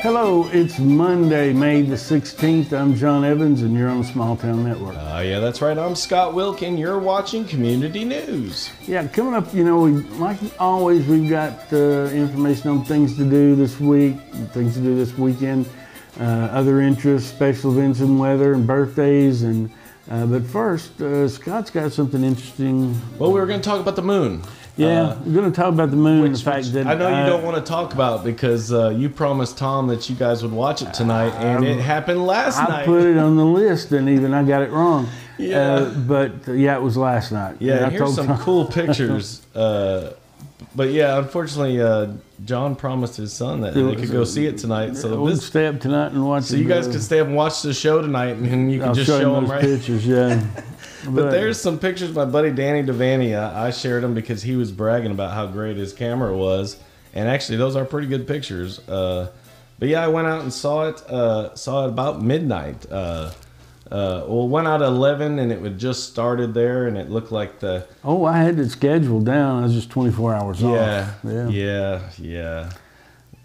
Hello, it's Monday, May the 16th. I'm John Evans, and you're on the Small Town Network. Yeah, that's right. I'm Scott Wilk, and you're watching Community News. Yeah, coming up, like always, we've got information on things to do this week, things to do this weekend, other interests, special events and weather, and birthdays. But first, Scott's got something interesting. Well, we were going to talk about the moon. Yeah, we're going to talk about the moon and the fact that... I know you don't want to talk about because you promised Tom that you guys would watch it tonight, and it happened last night. I put it on the list, and even I got it wrong. Yeah. It was last night. Yeah, and here's some cool pictures. But yeah, unfortunately, John promised his son that they could go see it tonight. So we'll stay up tonight and watch it. So you guys can stay up and watch the show tonight, and you can just show them, right? Pictures, yeah. But there's some pictures of my buddy Danny Devaney. I shared them because he was bragging about how great his camera was. And actually, those are pretty good pictures. But yeah, I went out and saw it about midnight. Went out at 11, and it had just started there, and it looked like the... Oh, I had it scheduled down. I was just 24 hours off. Yeah.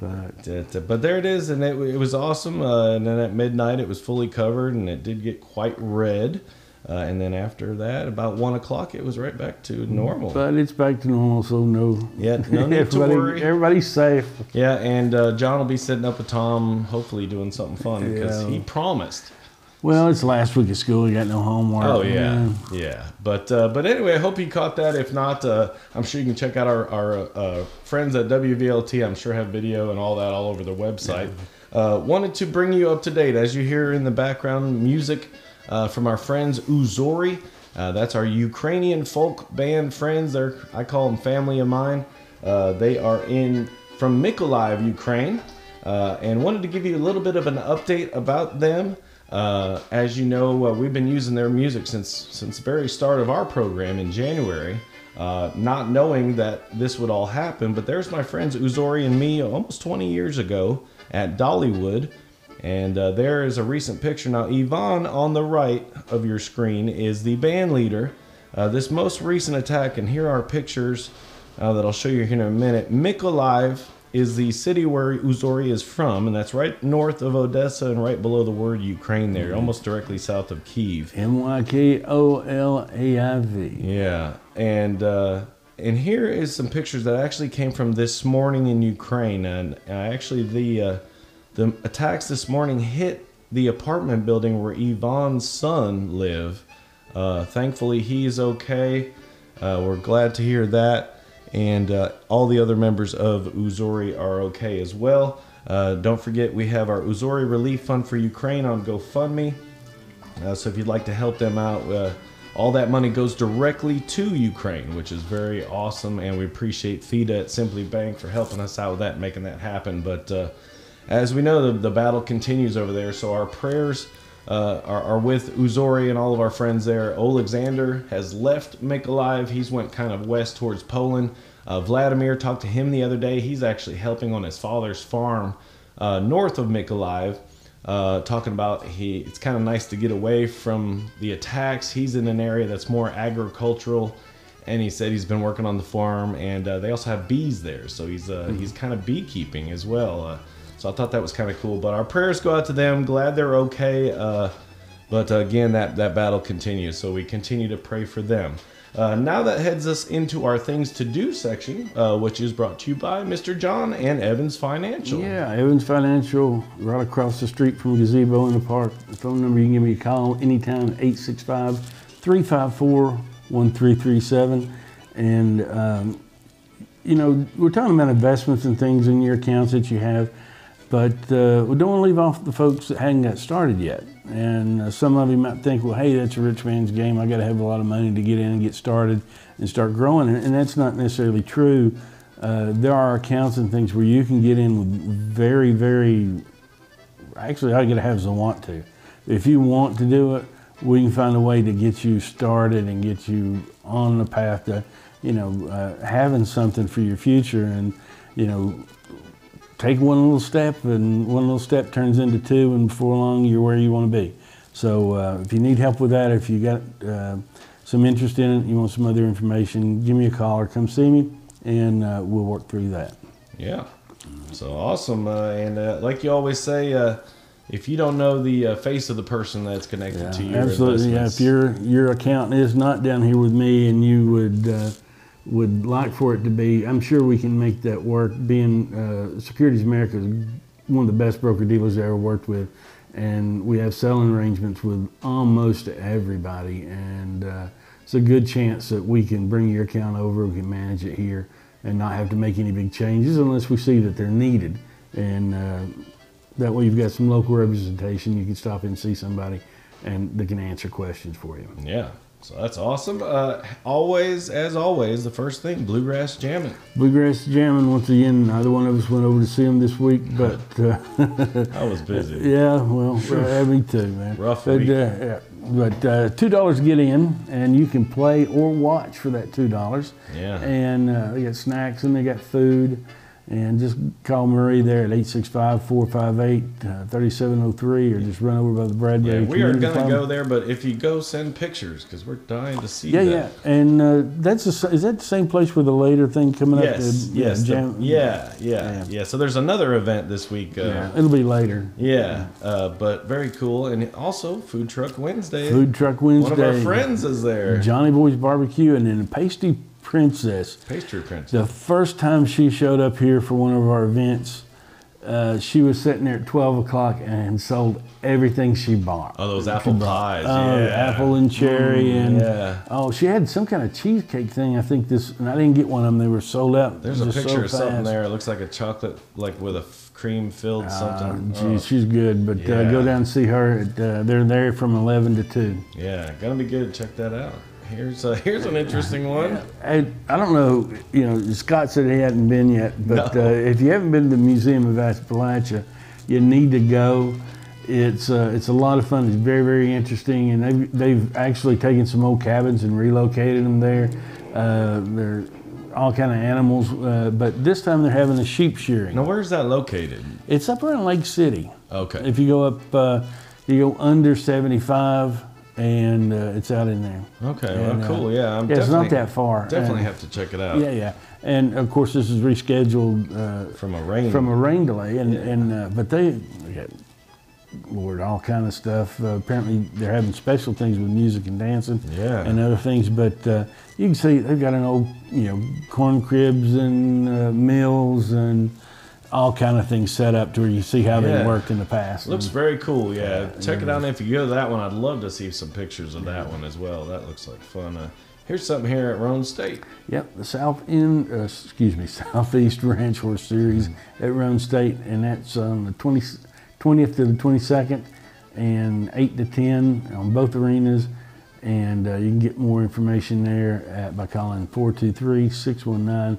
But there it is, and it was awesome. And then at midnight, it was fully covered, and it did get quite red. And then after that, about 1 o'clock, it was right back to normal. But it's back to normal, so no need to worry. Everybody's safe. Yeah, and John will be sitting up with Tom, hopefully doing something fun, because he promised. Well, it's last week of school. You got no homework. Oh, yeah. But anyway, I hope you caught that. If not, I'm sure you can check out our friends at WVLT. I'm sure have video and all that all over their website. Wanted to bring you up to date. As you hear in the background, music from our friends Uzori. That's our Ukrainian folk band friends. I call them family of mine. They are from Mykolaiv, Ukraine. And wanted to give you a little bit of an update about them. As you know, we've been using their music since the very start of our program in January, not knowing that this would all happen. But there's my friends Uzori and me almost 20 years ago at Dollywood. And there is a recent picture. Now, Yvonne on the right of your screen is the band leader. This most recent attack, and here are pictures that I'll show you here in a minute. Mykolaiv is the city where Uzori is from, and that's right north of Odessa and right below the word Ukraine there, almost directly south of Kyiv. Mykolaiv. Yeah, and here is some pictures that actually came from this morning in Ukraine, and actually the attacks this morning hit the apartment building where Yvonne's son live. Thankfully, he's okay. We're glad to hear that. And all the other members of Uzori are okay as well. Don't forget, we have our Uzori Relief Fund for Ukraine on GoFundMe. So if you'd like to help them out, all that money goes directly to Ukraine, which is very awesome. And we appreciate Theda at Simply Bank for helping us out with that and making that happen. But as we know, the battle continues over there. So our prayers are with Uzori and all of our friends there. Alexander has left Mykolaiv. He's went kind of west towards Poland. Vladimir, talked to him the other day. He's actually helping on his father's farm north of Mykolaiv, talking about it's kind of nice to get away from the attacks. He's in an area that's more agricultural, and he said he's been working on the farm, and they also have bees there, so he's kind of beekeeping as well. So I thought that was kind of cool. But our prayers go out to them. Glad they're okay. But again, that battle continues. So we continue to pray for them. Now that heads us into our Things to Do section, which is brought to you by Mr. John and Evans Financial. Yeah, Evans Financial, right across the street from Gazebo in the Park. The phone number, you can give me a call anytime, 865-354-1337. And, we're talking about investments and things in your accounts that you have. But we don't want to leave off the folks that hadn't got started yet. And some of you might think, well, hey, that's a rich man's game. I got to have a lot of money to get in and get started and start growing. And that's not necessarily true. There are accounts and things where you can get in with very, very, actually, all you got to have is a want to. If you want to do it, we can find a way to get you started and get you on the path to, having something for your future. And, take one little step, and one little step turns into two, and before long you're where you want to be. So if you need help with that, if you got some interest in it, you want some other information, give me a call or come see me, and we'll work through that. Yeah. So awesome. And like you always say, if you don't know the face of the person that's connected to your absolutely. Yeah, if your accountant is not down here with me and you would like for it to be, I'm sure we can make that work. Being Securities America is one of the best broker dealers I ever worked with, and we have selling arrangements with almost everybody, and it's a good chance that we can bring your account over, we can manage it here, and not have to make any big changes unless we see that they're needed. And that way you've got some local representation. You can stop in and see somebody, and they can answer questions for you. Yeah. So that's awesome. Always, as always, the first thing, Bluegrass Jammin'. Bluegrass Jammin', once again, neither one of us went over to see them this week, but... I was busy. Yeah, well, me too, man. Rough but, week. But $2 to get in, and you can play or watch for that $2. Yeah. And they got snacks and they got food. And just call Marie there at 865-458-3703, or just run over by the Bradbury. Yeah, we are Community going to Club. go there, but if you go, send pictures, because we're dying to see Yeah, that. yeah. And is that the same place where the later thing coming up? Yes, yes. Yeah. So there's another event this week. It'll be later. But very cool. And also Food Truck Wednesday. Food Truck Wednesday. One of our friends is there. Johnny Boy's Barbecue, and then a Pastry Princess. Pastry Princess. The first time she showed up here for one of our events, she was sitting there at 12 o'clock and sold everything she bought. Oh, those apple pies. Oh, Yeah. apple and cherry. And yeah. she had some kind of cheesecake thing. I think and I didn't get one of them. They were sold out. There's a just picture so of something fast. there. It looks like a chocolate, like with a cream filled something. Geez, she's good. But Yeah. go down and see her. They're there from 11 to 2. Yeah, gonna be good. Check that out. Here's an interesting one. I don't know, Scott said he hadn't been yet, but No. if you haven't been to the Museum of Appalachia, you need to go. It's a lot of fun. It's very, very interesting, and they've actually taken some old cabins and relocated them there. They're all kind of animals, but this time they're having a sheep shearing. Now, where's that located? It's up around Lake City. Okay. If you go up, you go under 75. And it's out in there. Okay, And, well, cool. Yeah, it's not that far. Definitely And- have to check it out. Yeah. And of course, this is rescheduled From a rain. delay, but they got, Lord, all kind of stuff. Apparently, they're having special things with music and dancing, Yeah. and other things. But you can see they've got an old, corn cribs and mills and all kind of things set up to where you see how they Yeah. worked in the past. Looks very cool. Yeah, check it out. And if you go to that one, I'd love to see some pictures of that one as well. That looks like fun. Here's something here at Roan State. Yep, the Southeast Ranch Horse Series at Roan State, and that's on the 20th to the 22nd, and 8 to 10 on both arenas. And you can get more information there by calling 423-619-4467.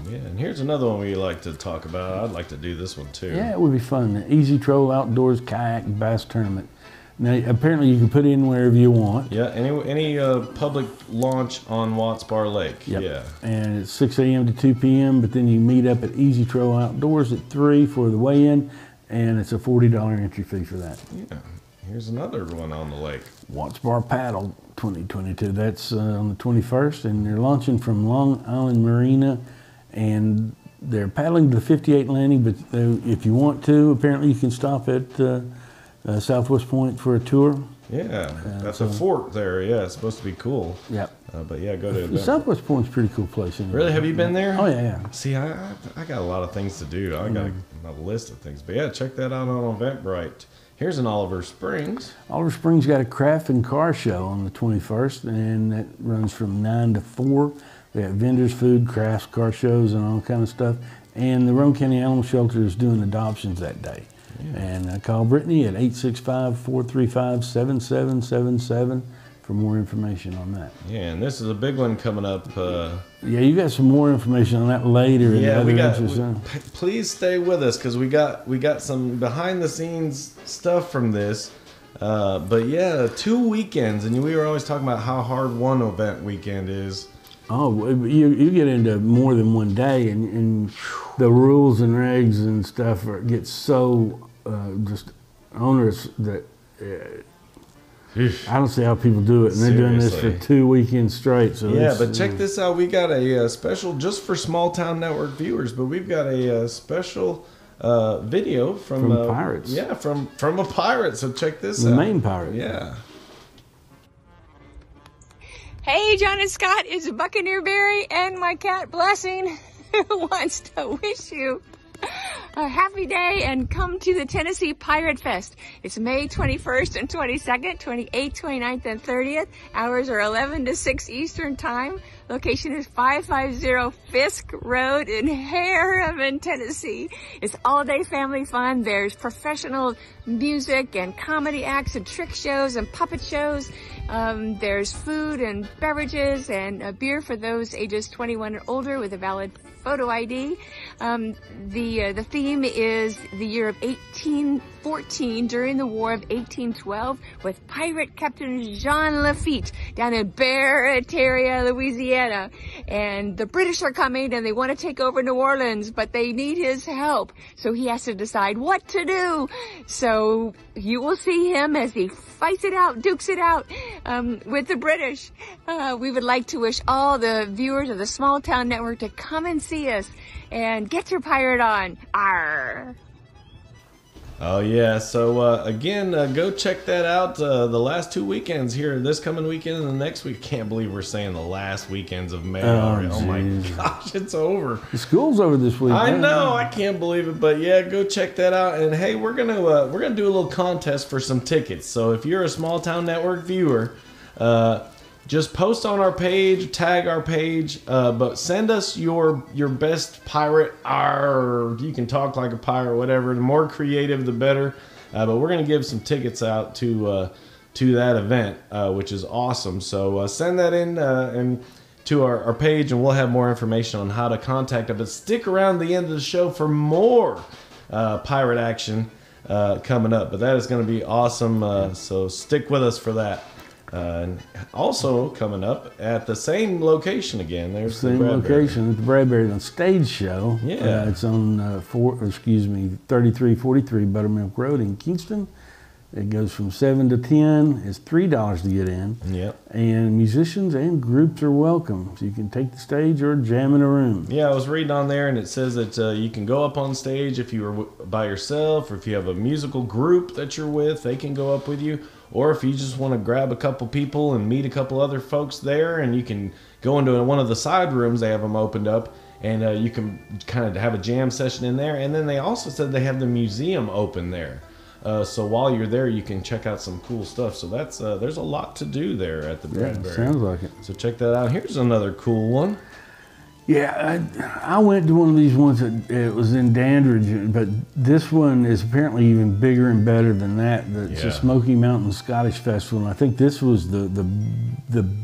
Yeah, and here's another one we like to talk about. I'd like to do this one too. Yeah, it would be fun. The Easy Troll Outdoors Kayak Bass Tournament. Now, apparently you can put in wherever you want. Yeah, any public launch on Watts Bar Lake. Yep. Yeah. And it's 6 a.m. to 2 p.m., but then you meet up at Easy Troll Outdoors at 3 for the weigh-in, and it's a $40 entry fee for that. Yeah. Here's another one on the lake. Watts Bar Paddle 2022. That's on the 21st, and they're launching from Long Island Marina, and they're paddling to the 58 landing, but if you want to, apparently you can stop at Southwest Point for a tour. Yeah, that's a fort there. Yeah, it's supposed to be cool. Yep. But yeah, go to The Southwest Point's a pretty cool place. Anyway. Really? Have you been there? Oh, yeah. See, I got a lot of things to do. I got a list of things. But yeah, check that out on Eventbrite. Here's an Oliver Springs. Oliver Springs got a craft and car show on the 21st, and that runs from 9 to 4. They got vendors, food, crafts, car shows, and all kind of stuff. And the Roane County Animal Shelter is doing adoptions that day. Yeah. And call Brittany at 865-435-7777 for more information on that. Yeah, and this is a big one coming up. Yeah, you got some more information on that later. Yeah, please stay with us because we got some behind the scenes stuff from this. But yeah, 2 weekends, and we were always talking about how hard one event weekend is. Oh, you get into more than one day, and the rules and regs and stuff get so just onerous that I don't see how people do it. And they're doing this for Seriously. 2 weekends straight. So Yeah, it's, but check this out. We got a special just for Small Town Network viewers, but we've got a special video from pirates. Yeah, from a pirate. So check this the out. main pirate. Yeah. Hey, John and Scott, it's Buccaneer Barry and my cat Blessing wants to wish you a happy day and come to the Tennessee Pirate Fest. It's May 21st and 22nd, 28th, 29th, and 30th. Hours are 11 to 6 Eastern Time. Location is 550 Fisk Road in Harriman, Tennessee. It's all-day family fun. There's professional music and comedy acts and trick shows and puppet shows. There's food and beverages and beer for those ages 21 and older with a valid photo ID. The theme is the year of 1814 during the War of 1812 with pirate Captain Jean Lafitte down in Barataria, Louisiana. And the British are coming and they want to take over New Orleans, but they need his help. So he has to decide what to do. So you will see him as he fights it out, dukes it out with the British. We would like to wish all the viewers of the Small Town Network to come and see us and get your pirate on. Arr! Oh yeah, so again, go check that out. The last 2 weekends here, this coming weekend and the next week. Can't believe we're saying the last weekends of May already. Oh my gosh, it's over. The school's over this week. I man. know, I can't believe it, but yeah, go check that out. And hey, we're gonna do a little contest for some tickets. So if you're a Small Town Network viewer, just post on our page, tag our page, but send us your best pirate. You can talk like a pirate, whatever. The more creative, the better. But we're gonna give some tickets out to that event, which is awesome. So send that in and to our page, and we'll have more information on how to contact us. But stick around the end of the show for more pirate action coming up. But that is going to be awesome. So stick with us for that. And also coming up at the same location again. There's Same the Bradbury. location at the Bradbury on Stage Show. Yeah. It's on 3343 Buttermilk Road in Kingston. It goes from 7 to 10. It's $3 to get in. Yep. And musicians and groups are welcome. So you can take the stage or jam in a room. Yeah, I was reading on there, and it says that you can go up on stage if you are by yourself, or if you have a musical group that you're with, they can go up with you. Or if you just want to grab a couple people and meet a couple other folks there, and you can go into one of the side rooms, they have them opened up, and you can kind of have a jam session in there. And then they also said they have the museum open there. So while you're there, you can check out some cool stuff. So that's there's a lot to do there at the Bradbury. Sounds like it. So check that out. Here's another cool one. Yeah, I went to one of these ones that it was in Dandridge, but this one is apparently even bigger and better than that. It's Yeah. a Smoky Mountain Scottish Festival, and I think this was the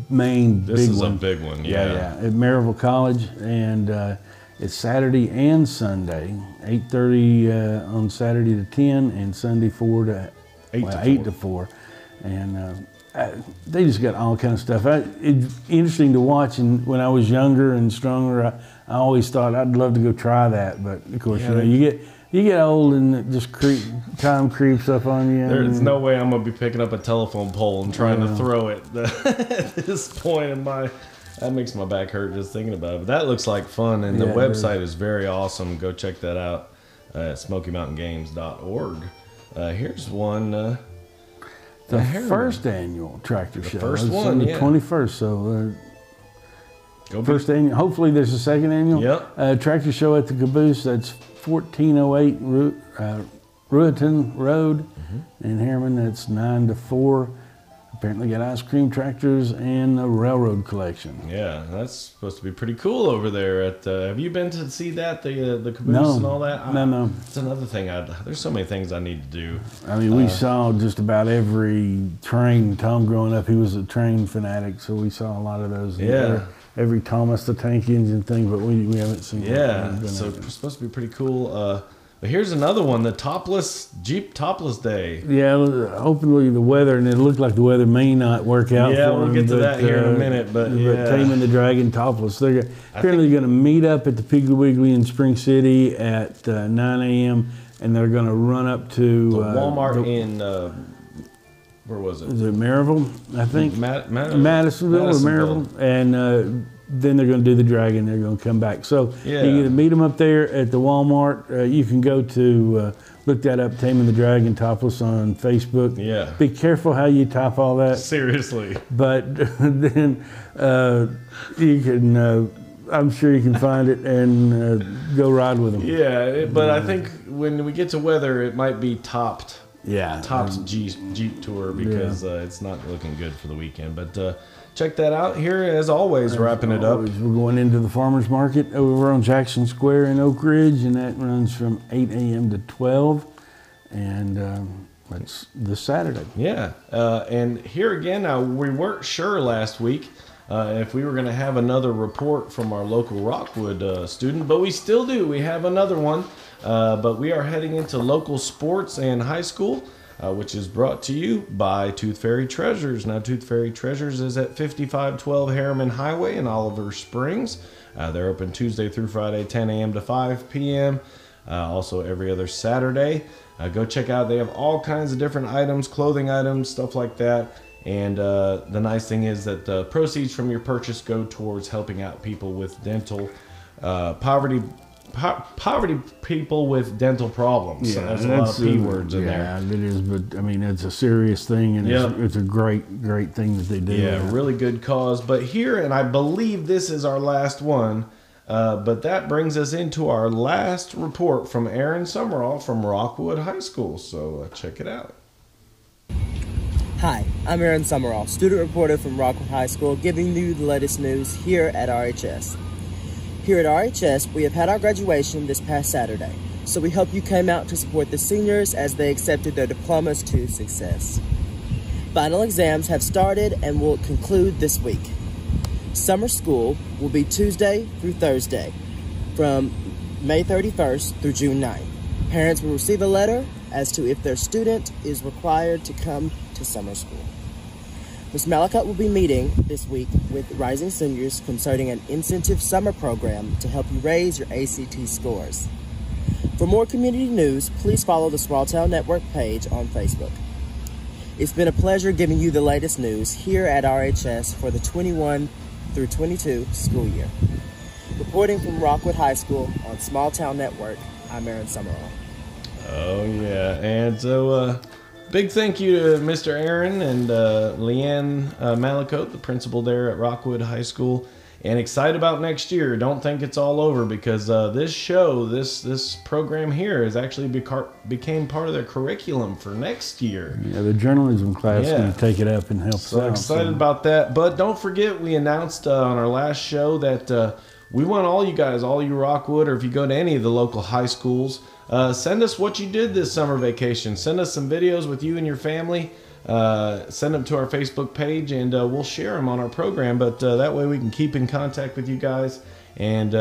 main This big is one. a big one. Yeah, at Maryville College, and it's Saturday and Sunday, 8:30 on Saturday to 10, and Sunday 4 to 8 to 4, and they just got all kind of stuff. It's interesting to watch, and when I was younger and stronger, I always thought I'd love to go try that, but of course, Yeah, you get old and it just time creeps up on you. There's no way I'm gonna be picking up a telephone pole and trying to throw it at this point in my. That makes my back hurt just thinking about it. But that looks like fun, and the Yeah, it website is very awesome. Go check that out at SmokyMountainGames.org. Here's one. The Harriman. first annual tractor show. first It's one, on the yeah. 21st. So Go first annual. Hopefully, there's a second annual. Yep. Tractor show at the Caboose. That's 1408 Rueton Road in Harriman. That's 9 to 4. Apparently, got ice cream tractors and a railroad collection. Yeah, that's supposed to be pretty cool over there. At have you been to see that the caboose No. and all that? No. It's another thing. There's so many things I need to do. I mean, we saw just about every train. Tom, growing up, he was a train fanatic, so we saw a lot of those. Yeah. Every Thomas the Tank Engine thing, but we haven't seen. Yeah, that. so it's supposed to be pretty cool. But here's another one: the Jeep Topless Day. Yeah, hopefully the weather, and it looked like the weather may not work out. Yeah, for we'll them, get to that here in a minute, but yeah. Taming the Dragon Topless. They're apparently going to meet up at the Piggly Wiggly in Spring City at 9 a.m. and they're going to run up to The Walmart Where was it? Is it Maryville? I think Madisonville or Madisonville. Maryville, and then they're going to do the Dragon. They're going to come back. So Yeah. you can meet them up there at the Walmart. You can go to look that up, Taming the Dragon Topless on Facebook. Yeah. Be careful how you type all that. Seriously. But then you can. I'm sure you can find it and go ride with them. Yeah, but I think when we get to weather, it might be topped Yeah. Jeep Tour because it's not looking good for the weekend. But check that out. Here, as always, wrapping it up. We're going into the farmers market over on Jackson Square in Oak Ridge, and that runs from 8 a.m. to 12, and that's this Saturday. Yeah, and here again, we weren't sure last week if we were going to have another report from our local Rockwood student, but we still do. We have another one, but we are heading into local sports and high school, which is brought to you by Tooth Fairy Treasures. Now, Tooth Fairy Treasures is at 5512 Harriman Highway in Oliver Springs. They're open Tuesday through Friday, 10 a.m. to 5 p.m., also every other Saturday. Go check out. They have all kinds of different items, clothing items, stuff like that. And the nice thing is that the proceeds from your purchase go towards helping out people with dental poverty people with dental problems. So there's a lot of P words in there. Yeah, it is, but I mean, it's a serious thing, and it's a great thing that they do. Yeah, really good cause. But here, and I believe this is our last one, but that brings us into our last report from Aaron Summerall from Rockwood High School. So check it out. Hi, I'm Aaron Summerall, student reporter from Rockwood High School, giving you the latest news here at RHS. Here at RHS, we have had our graduation this past Saturday, so we hope you came out to support the seniors as they accepted their diplomas to success. Final exams have started and will conclude this week. Summer school will be Tuesday through Thursday, from May 31st through June 9th. Parents will receive a letter as to if their student is required to come to summer school. Ms. Malakut will be meeting this week with rising seniors concerning an incentive summer program to help you raise your ACT scores. For more community news, please follow the Small Town Network page on Facebook. It's been a pleasure giving you the latest news here at RHS for the 21 through 22 school year. Reporting from Rockwood High School on Small Town Network, I'm Aaron Summerall. Oh, yeah. And so, big thank you to Mr. Aaron and Leanne Malakut, the principal there at Rockwood High School. And excited about next year. Don't think it's all over because this show, this program here, has actually became part of their curriculum for next year. Yeah, the journalism class is going to take it up and help us So out. excited about that. But don't forget, we announced on our last show that we want all you guys, all you Rockwood, or if you go to any of the local high schools, send us what you did this summer vacation. Send us some videos with you and your family. Send them to our Facebook page, and we'll share them on our program. But that way we can keep in contact with you guys and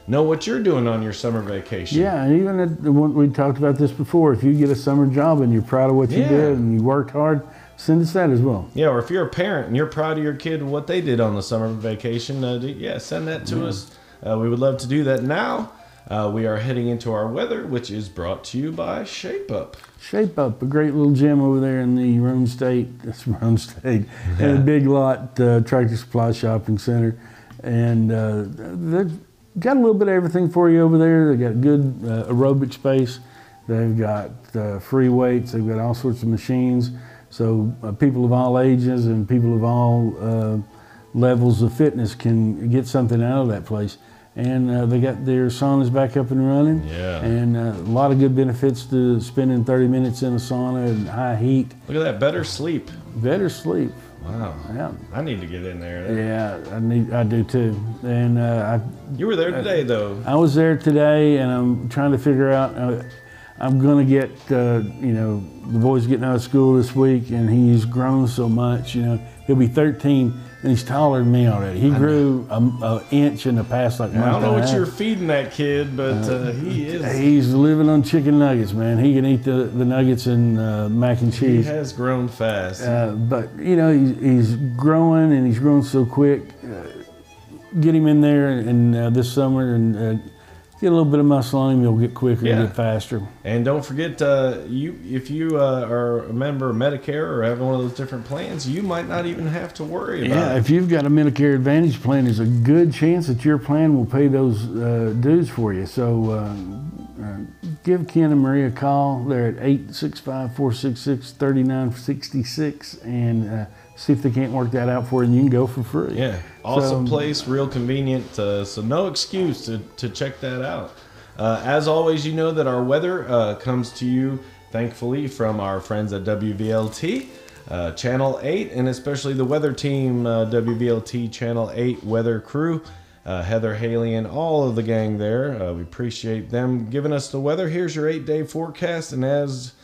know what you're doing on your summer vacation. Yeah, and even we talked about this before. If you get a summer job and you're proud of what you did and you worked hard, send us that as well. Yeah, or if you're a parent and you're proud of your kid and what they did on the summer vacation, send that to us. We would love to do that. Now, we are heading into our weather, which is brought to you by Shape Up. Shape Up, a great little gym over there in the Roan State, and a Big Lot Tractor Supply Shopping Center. And they've got a little bit of everything for you over there. They've got good aerobic space. They've got free weights. They've got all sorts of machines. So people of all ages and people of all levels of fitness can get something out of that place. And they got their saunas back up and running. Yeah. And a lot of good benefits to spending 30 minutes in a sauna in high heat. Look at that, better sleep. Better sleep. Wow. Yeah. I need to get in there. Yeah, I do too. And You were there today, though. I was there today, and I'm trying to figure out. I'm going to get, the boy's getting out of school this week, and he's grown so much. He'll be 13, and he's taller than me already. He grew an inch in the past month. I don't know what you're feeding that kid, but he is. He's living on chicken nuggets, man. He can eat the nuggets and mac and cheese. He has grown fast. But he's growing, and he's growing so quick. Get him in there and this summer and get a little bit of muscle on him, you'll get quicker Yeah. and get faster. And don't forget, if you are a member of Medicare or have one of those different plans, you might not even have to worry about Yeah, it. if you've got a Medicare Advantage plan, there's a good chance that your plan will pay those dues for you. So give Ken and Maria a call. They're at 865-466-3966 and see if they can't work that out for you, and you can go for free. Yeah, awesome So- place, real convenient, so no excuse to check that out. As always, you know that our weather comes to you, thankfully, from our friends at WVLT, Channel 8, and especially the weather team, WVLT Channel 8 weather crew, Heather, Haley, and all of the gang there. We appreciate them giving us the weather. Here's your 8-day forecast, and as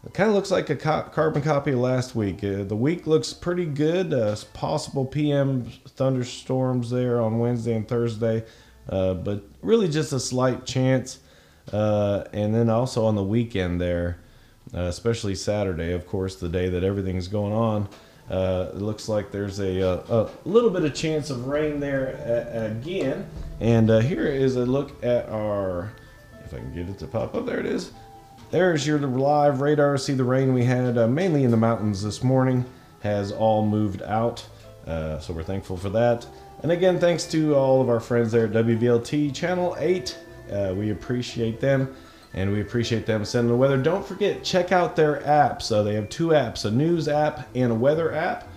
it kind of looks like a carbon copy of last week. The week looks pretty good. Possible PM thunderstorms there on Wednesday and Thursday, but really just a slight chance. And then also on the weekend there, especially Saturday, of course, the day that everything's going on. It looks like there's a little bit of chance of rain there again. And here is a look at our, if I can get it to pop up, there it is. There's your live radar. See the rain we had mainly in the mountains this morning has all moved out. So we're thankful for that. And again, thanks to all of our friends there at WVLT Channel 8. We appreciate them, and we appreciate them sending the weather. Don't forget, check out their apps. They have 2 apps, a news app and a weather app.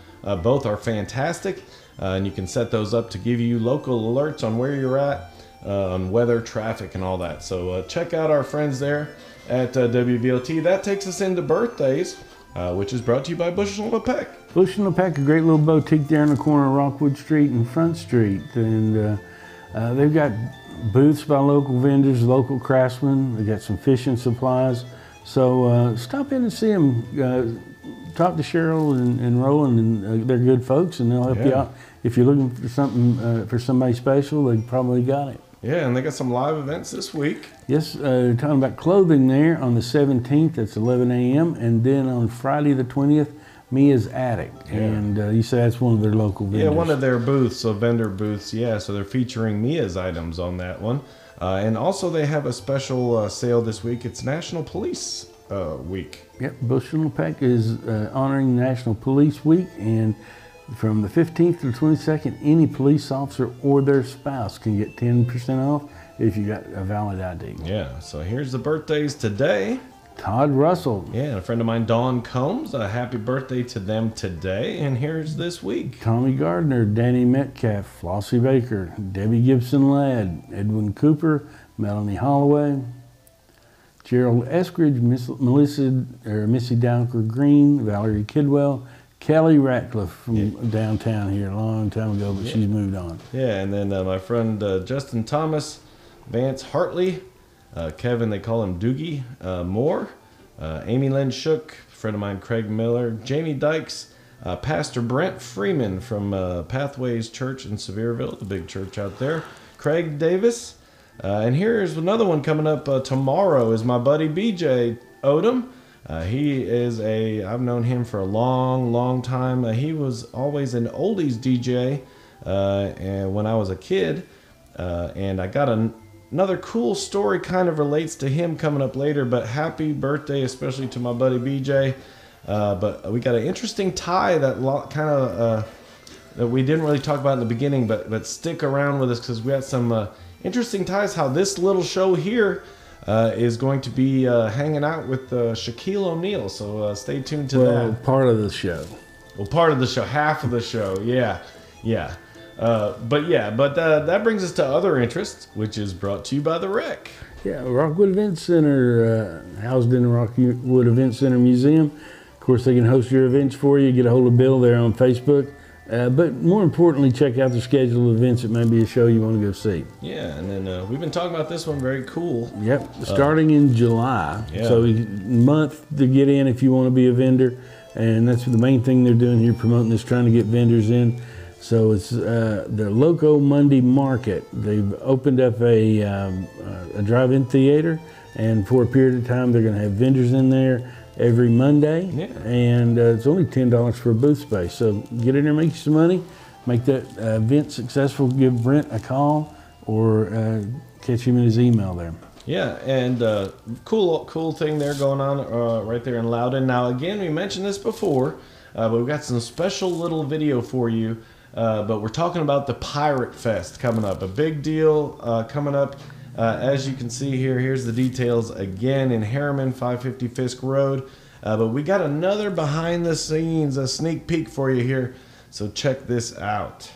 Both are fantastic, and you can set those up to give you local alerts on where you're at, on weather, traffic, and all that. So check out our friends there at WVLT. That takes us into birthdays, which is brought to you by Bushel and Peck. Bushel and Peck, a great little boutique there on the corner of Rockwood Street and Front Street. And they've got booths by local vendors, local craftsmen. They got some fishing supplies. So stop in and see them. Talk to Cheryl and Roland, and they're good folks, and they'll help you Yeah. out. If you're looking for something for somebody special, they probably got it. Yeah, and they got some live events this week. Yes, talking about clothing there on the 17th, that's 11 a.m. And then on Friday the 20th, Mia's Attic. Yeah. And you say that's one of their local vendors. Yeah, one of their booths, so vendor booths, yeah. So they're featuring Mia's items on that one. And also they have a special sale this week. It's National Police Week. Yep, Bushel and Peck is honoring National Police Week. And from the 15th to the 22nd, any police officer or their spouse can get 10% off if you got a valid ID. Yeah, so here's the birthdays today. Todd Russell, Yeah, and a friend of mine, Dawn Combs, a happy birthday to them today. And here's this week. Tommy Gardner, Danny Metcalf, Flossie Baker, Debbie Gibson Ladd, Edwin Cooper, Melanie Holloway, Gerald Eskridge, Missy Dowker Green, Valerie Kidwell, Kelly Ratcliffe from downtown here a long time ago, but she's moved on. Yeah, and then my friend Justin Thomas, Vance Hartley, Kevin, they call him Doogie Moore, Amy Lynn Shook, friend of mine, Craig Miller, Jamie Dykes, Pastor Brent Freeman from Pathways Church in Sevierville, the big church out there, Craig Davis, and here's another one coming up tomorrow is my buddy BJ Odom. He is I've known him for a long time. He was always an oldies DJ and when I was a kid, and I got another cool story kind of relates to him coming up later, but happy birthday, especially to my buddy BJ. But we got an interesting tie that kind of that we didn't really talk about in the beginning, but stick around with us because we got some interesting ties. How this little show here is going to be hanging out with Shaquille O'Neal. So stay tuned to that. Part of the show. Well, part of the show, half of the show, yeah. But that brings us to other interests, which is brought to you by the Rec. Yeah, Rockwood Event Center, housed in the Rockwood Event Center Museum. Of course, they can host your events for you. Get a hold of Bill there on Facebook. But more importantly, check out the schedule of events. It may be a show you want to go see. Yeah, and then we've been talking about this one, very cool. Yep, starting in July. Yeah. So a month to get in if you want to be a vendor. And that's the main thing they're doing here, promoting this, trying to get vendors in. So it's the Loco Monday Market. They've opened up a drive-in theater, and for a period of time, they're going to have vendors in there every Monday. Yeah. And it's only $10 for a booth space. So get in there, make you some money, make that event successful. Give Brent a call. or catch him in his email there. Yeah, and cool thing there going on right there in Loudon. Now, again, we mentioned this before, but we've got some special little video for you. But we're talking about the Pirate Fest coming up. A big deal coming up. As you can see here, here's the details again in Harriman, 550 Fisk Road. But we got another behind the scenes, a sneak peek for you here. So check this out.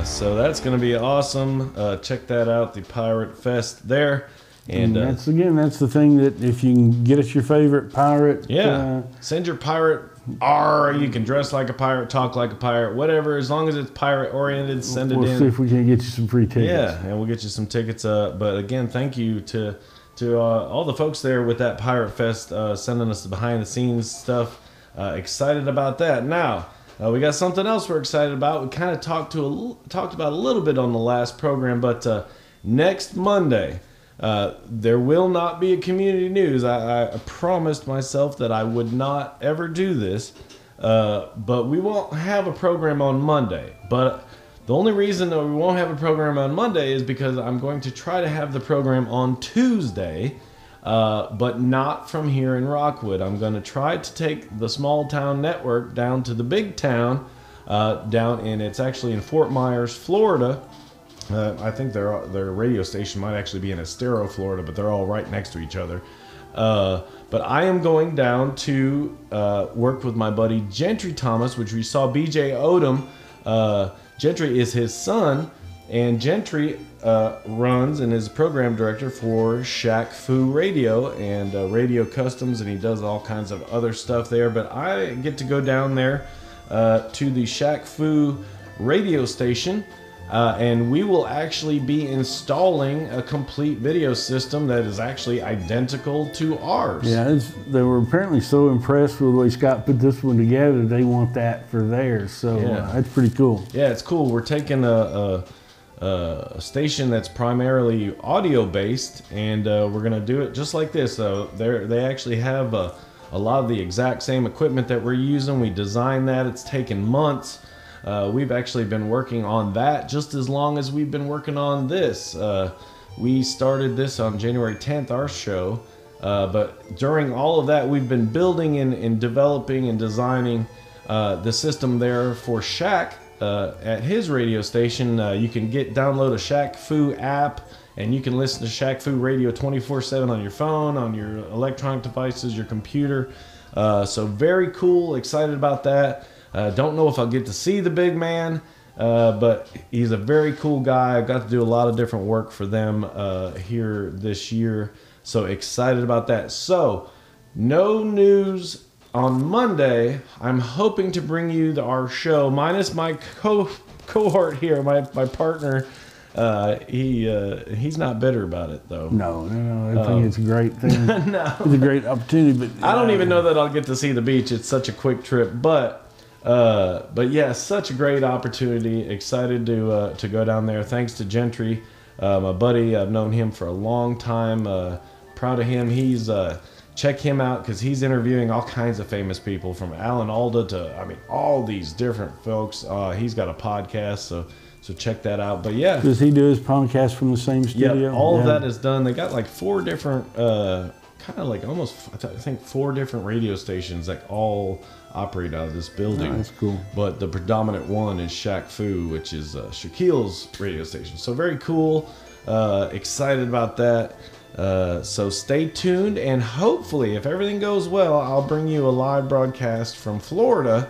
So that's going to be awesome. Check that out, the Pirate Fest there. And that's the thing, that if you can get us your favorite pirate. Yeah, send your pirate R. You can dress like a pirate, talk like a pirate, whatever. As long as it's pirate oriented, send it in. We'll see if we can get you some free tickets. Yeah, and we'll get you some tickets. But again, thank you to all the folks there with that Pirate Fest sending us the behind the scenes stuff. Excited about that. Now, we got something else we're excited about. We kind of talked about a little bit on the last program, but next Monday, there will not be a community news. I promised myself that I would not ever do this, but we won't have a program on Monday. But the only reason that we won't have a program on Monday is because I'm going to try to have the program on Tuesday, but not from here in Rockwood. I'm going to try to take the small town network down to the big town, it's actually in Fort Myers, Florida. I think their radio station might actually be in Estero, Florida, but they're all right next to each other. But I am going down to work with my buddy Gentry Thomas, which we saw BJ Odom. Gentry is his son, and Gentry runs and is program director for Shaq Fu Radio and Radio Customs, and he does all kinds of other stuff there. But I get to go down there to the Shaq Fu radio station, and we will actually be installing a complete video system that is actually identical to ours. Yeah, they were apparently so impressed with the way Scott put this one together, they want that for theirs. So yeah. That's pretty cool. Yeah, it's cool. We're taking a station that's primarily audio based, and we're gonna do it just like this. They actually have a lot of the exact same equipment that we're using. We designed that. It's taken months. We've actually been working on that just as long as we've been working on this. We started this on January 10th, our show, but during all of that, we've been building and developing and designing the system there for Shaq. At his radio station, you can download a Shaq Fu app, and you can listen to Shaq Fu Radio 24/7 on your phone, on your electronic devices, your computer. So very cool, excited about that. Don't know if I'll get to see the big man, but he's a very cool guy. I've got to do a lot of different work for them here this year, so excited about that. So no news on Monday. I'm hoping to bring you our show, minus my cohort here, my partner. He's not bitter about it though. No. I think it's a great thing. No. It's a great opportunity, but I don't even know that I'll get to see the beach. It's such a quick trip, but yeah, such a great opportunity. Excited to go down there. Thanks to Gentry, my buddy. I've known him for a long time. Proud of him. check him out because he's interviewing all kinds of famous people from Alan Alda to, I mean, all these different folks. He's got a podcast, so check that out. But yeah. Does he do his podcast from the same studio? Yeah, all of that is done. They got like 4 different, kind of like almost, I think 4 different radio stations that all operate out of this building. Oh, that's cool. But the predominant one is Shaq Fu, which is Shaquille's radio station. So very cool. Excited about that. So stay tuned, and hopefully, if everything goes well, I'll bring you a live broadcast from Florida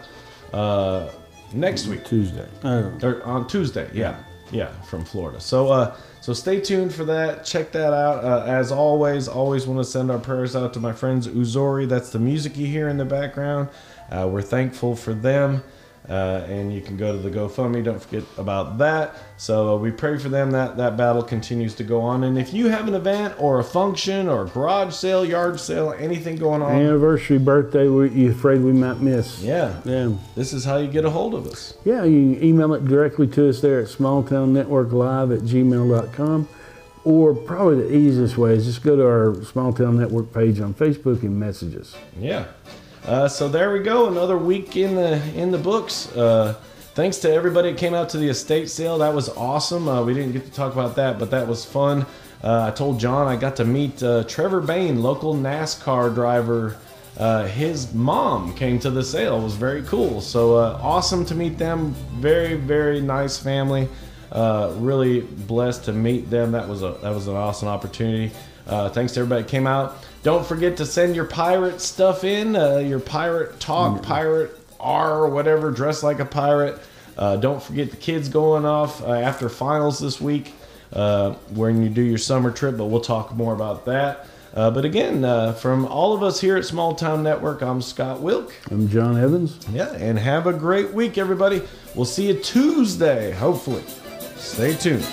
next week. Tuesday. Or on Tuesday, yeah, from Florida. So so stay tuned for that. Check that out. As always want to send our prayers out to my friends Uzori. That's the music you hear in the background. We're thankful for them. And you can go to the GoFundMe. Don't forget about that. So we pray for them that battle continues to go on. And if you have an event or a function or a garage sale, yard sale, anything going on, anniversary, birthday, you're afraid we might miss. yeah, this is how you get a hold of us. Yeah, you can email it directly to us there at smalltownnetworklive@gmail.com. Or probably the easiest way is just go to our Small Town Network page on Facebook and message us. Yeah. So there we go. Another week in the books. Thanks to everybody that came out to the estate sale. That was awesome. We didn't get to talk about that, but that was fun. I told John I got to meet Trevor Bain, local NASCAR driver. His mom came to the sale. It was very cool. So awesome to meet them. Very, very nice family. Really blessed to meet them. That was an awesome opportunity. Thanks to everybody that came out. Don't forget to send your pirate stuff in, your pirate talk, pirate R, whatever, dress like a pirate. Don't forget the kids going off after finals this week when you do your summer trip, but we'll talk more about that. But again, from all of us here at Small Town Network, I'm Scott Wilk. I'm John Evans. Yeah, and have a great week, everybody. We'll see you Tuesday, hopefully. Stay tuned.